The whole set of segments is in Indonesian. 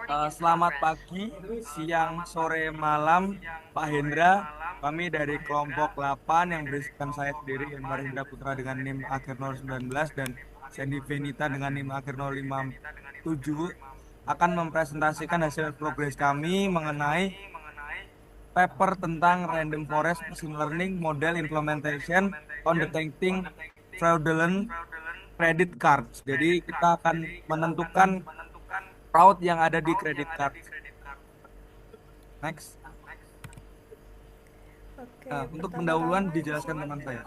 Selamat pagi, siang, sore, malam, Pak Hendra. Kami dari kelompok 8 yang berisikan saya sendiri, Hendra Hendra Putra dengan NIM akhir 019 dan Sandy Venita dengan NIM akhir 057 akan mempresentasikan hasil progres kami mengenai paper tentang Random Forest Machine Learning Model Implementation on Detecting Fraudulent Credit Cards. Jadi kita akan menentukan fraud yang ada di credit card. Next. Oke, Untuk pendahuluan pertama-tama di dijelaskan sini teman saya.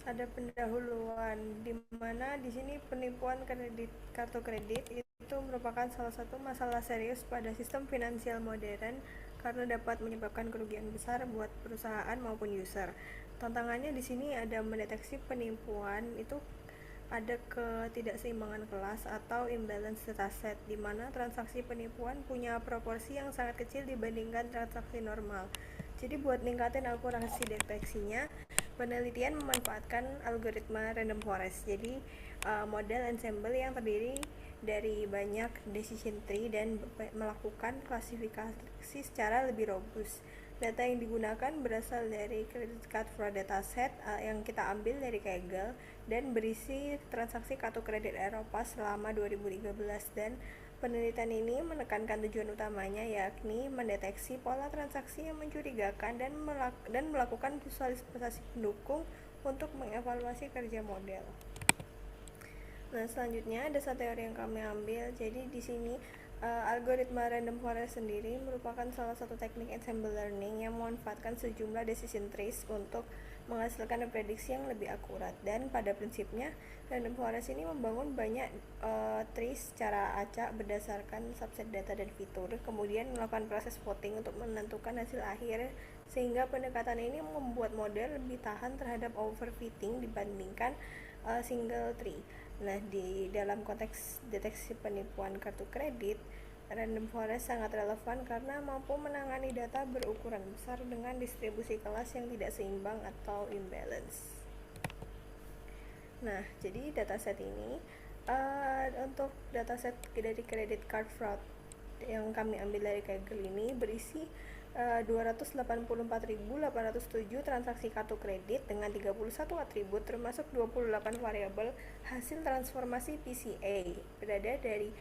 ada pendahuluan di mana di sini penipuan kredit kartu kredit itu merupakan salah satu masalah serius pada sistem finansial modern karena dapat menyebabkan kerugian besar buat perusahaan maupun user. Tantangannya di sini ada mendeteksi penipuan itu ada ketidakseimbangan kelas atau imbalance dataset di mana transaksi penipuan punya proporsi yang sangat kecil dibandingkan transaksi normal. Jadi buat ningkatin akurasi deteksinya, penelitian memanfaatkan algoritma random forest. Jadi model ensemble yang terdiri dari banyak decision tree dan melakukan klasifikasi secara lebih robust. Data yang digunakan berasal dari credit card fraud dataset yang kita ambil dari Kaggle dan berisi transaksi kartu kredit Eropa selama 2013, dan penelitian ini menekankan tujuan utamanya yakni mendeteksi pola transaksi yang mencurigakan dan melakukan visualisasi pendukung untuk mengevaluasi kerja model. Nah, selanjutnya ada satu teori yang kami ambil. Jadi di sini algoritma random forest sendiri merupakan salah satu teknik ensemble learning yang memanfaatkan sejumlah decision trees untuk menghasilkan prediksi yang lebih akurat. Dan pada prinsipnya random forest ini membangun banyak trees secara acak berdasarkan subset data dan fitur, kemudian melakukan proses voting untuk menentukan hasil akhir, sehingga pendekatan ini membuat model lebih tahan terhadap overfitting dibandingkan single tree. Nah, di dalam konteks deteksi penipuan kartu kredit, random forest sangat relevan karena mampu menangani data berukuran besar dengan distribusi kelas yang tidak seimbang atau imbalance. Nah, jadi dataset ini untuk dataset dari credit card fraud yang kami ambil dari Kaggle ini berisi 284.807 transaksi kartu kredit dengan 31 atribut termasuk 28 variabel hasil transformasi PCA berada dari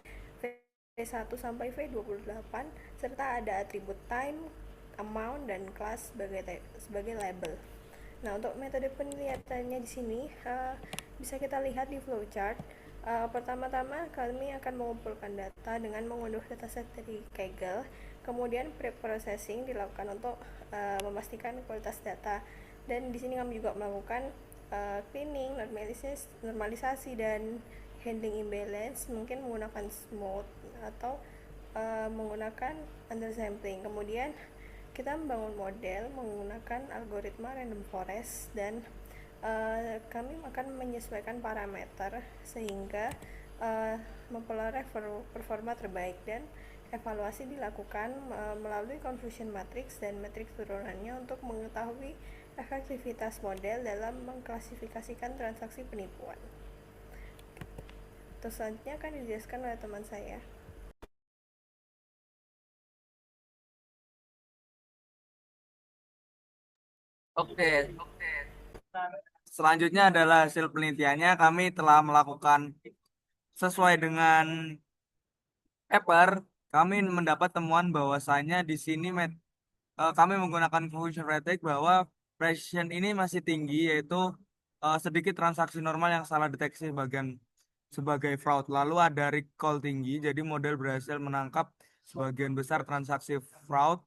V1 sampai V28, serta ada atribut time, amount, dan class sebagai label. Nah, untuk metode penglihatannya di sini bisa kita lihat di flowchart. Pertama-tama kami akan mengumpulkan data dengan mengunduh dataset dari Kaggle, kemudian pre-processing dilakukan untuk memastikan kualitas data, dan di sini kami juga melakukan cleaning, normalisasi, dan handling imbalance, mungkin menggunakan smooth atau menggunakan undersampling. Kemudian kita membangun model menggunakan algoritma random forest, dan kami akan menyesuaikan parameter sehingga memperoleh performa terbaik, dan evaluasi dilakukan melalui confusion matrix dan matriks turunannya untuk mengetahui efektivitas model dalam mengklasifikasikan transaksi penipuan. Terus selanjutnya akan dijelaskan oleh teman saya. Oke, selanjutnya adalah hasil penelitiannya. Kami telah melakukan sesuai dengan paper. Kami mendapat temuan bahwasanya di sini kami menggunakan confusion rate bahwa precision ini masih tinggi, yaitu sedikit transaksi normal yang salah deteksi bagian sebagai fraud. Lalu ada recall tinggi, jadi model berhasil menangkap sebagian besar transaksi fraud.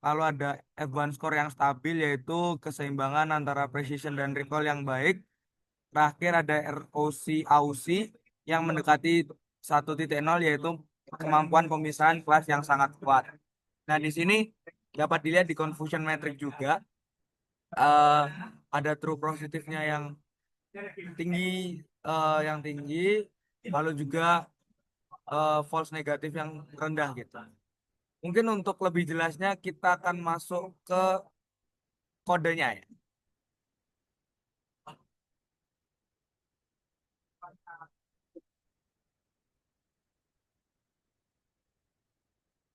Lalu ada advance score yang stabil, yaitu keseimbangan antara precision dan recall yang baik. Terakhir ada ROC AUC yang mendekati 1.0, yaitu kemampuan pemisahan kelas yang sangat kuat. Nah, di sini dapat dilihat di confusion metric juga eh, ada true positifnya tinggi yang tinggi, lalu juga false negatif yang rendah gitu. Mungkin untuk lebih jelasnya kita akan masuk ke kodenya ya.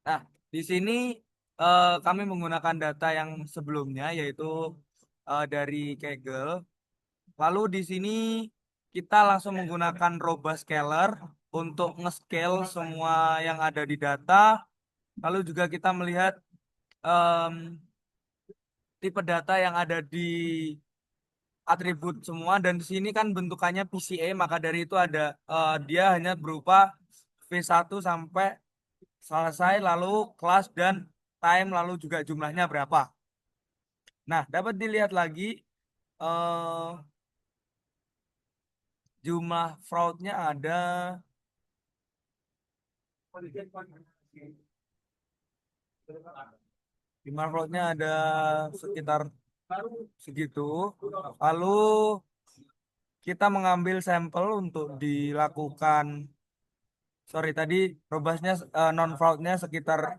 Nah, di sini kami menggunakan data yang sebelumnya yaitu dari Kaggle. Lalu di sini kita langsung menggunakan robust scaler untuk nge-scale semua yang ada di data. Lalu juga kita melihat em, tipe data yang ada di atribut semua dan di sini kan bentukannya PCA maka dari itu ada dia hanya berupa V1 sampai selesai lalu kelas dan time lalu juga jumlahnya berapa. Nah, dapat dilihat lagi eh, jumlah fraudnya ada jumlah fraudnya ada sekitar segitu. Lalu kita mengambil sampel untuk dilakukan sorry tadi robustnya non fraudnya sekitar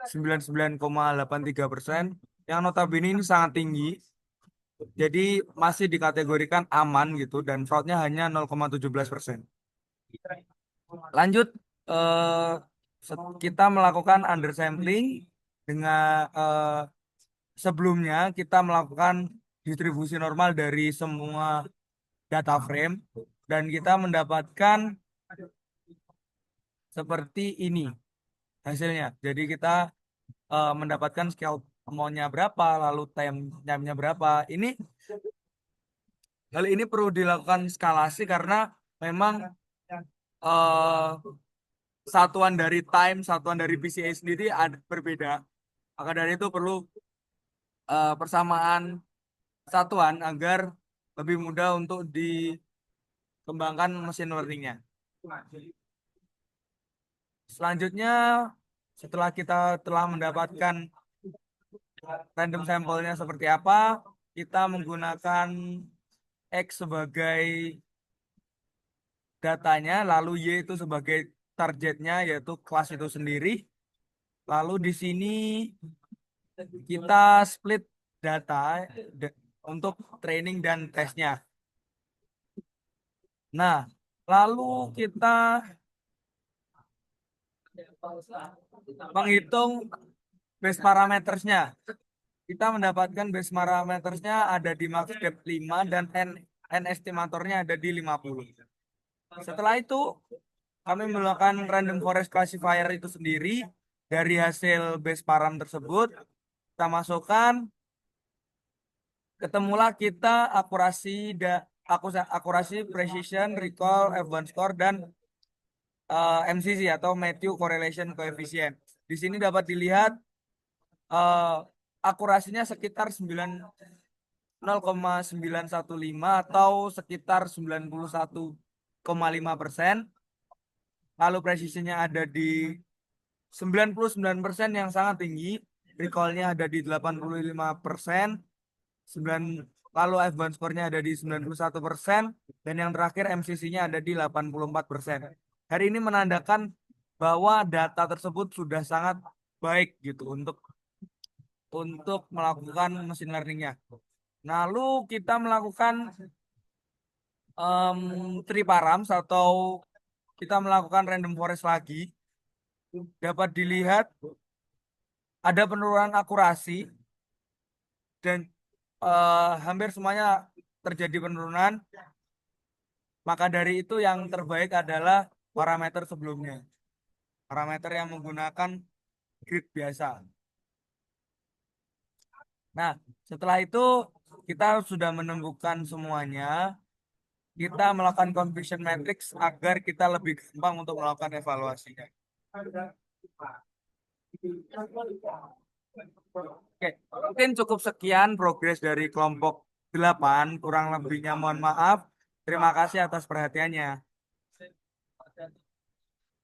99,83%, yang notabene ini sangat tinggi, jadi masih dikategorikan aman gitu dan fraudnya hanya 0,17%. Lanjut, eh, kita melakukan undersampling dengan sebelumnya kita melakukan distribusi normal dari semua data frame dan kita mendapatkan seperti ini hasilnya. Jadi kita mendapatkan scale amount-nya berapa, lalu time-nya berapa. Hal ini perlu dilakukan skalasi karena memang eh, satuan dari time, satuan dari PCA sendiri ada berbeda. Maka dari itu perlu persamaan satuan agar lebih mudah untuk dikembangkan mesin learning-nya. Selanjutnya, setelah kita telah mendapatkan random sampelnya seperti apa, kita menggunakan X sebagai datanya, lalu Y itu sebagai targetnya, yaitu kelas itu sendiri. Lalu di sini kita split data de- untuk training dan tesnya. Nah, lalu kita menghitung base parametersnya. Kita mendapatkan base parametersnya ada di max depth 5 dan N estimatornya ada di 50. Setelah itu, kami melakukan random forest classifier itu sendiri dari hasil base param tersebut. Kita masukkan, ketemulah kita akurasi, precision, recall, F1 score dan MCC atau Matthew Correlation Coefficient. Di sini dapat dilihat eh, akurasinya sekitar 0,915 atau sekitar 91,5%. Lalu presisinya ada di 99% yang sangat tinggi. Recall-nya ada di 85%. 9, lalu F1 score-nya ada di 91%. Dan yang terakhir MCC-nya ada di 84%. Hari ini menandakan bahwa data tersebut sudah sangat baik gitu untuk melakukan machine learning-nya. Lalu kita melakukan tree params atau kita melakukan random forest lagi. Dapat dilihat ada penurunan akurasi dan hampir semuanya terjadi penurunan. Maka dari itu yang terbaik adalah parameter sebelumnya. Parameter yang menggunakan grid biasa. Nah, setelah itu kita sudah menemukan semuanya. Kita melakukan confusion matrix agar kita lebih gampang untuk melakukan evaluasinya. Oke, mungkin cukup sekian progres dari kelompok 8. Kurang lebihnya mohon maaf. Terima kasih atas perhatiannya.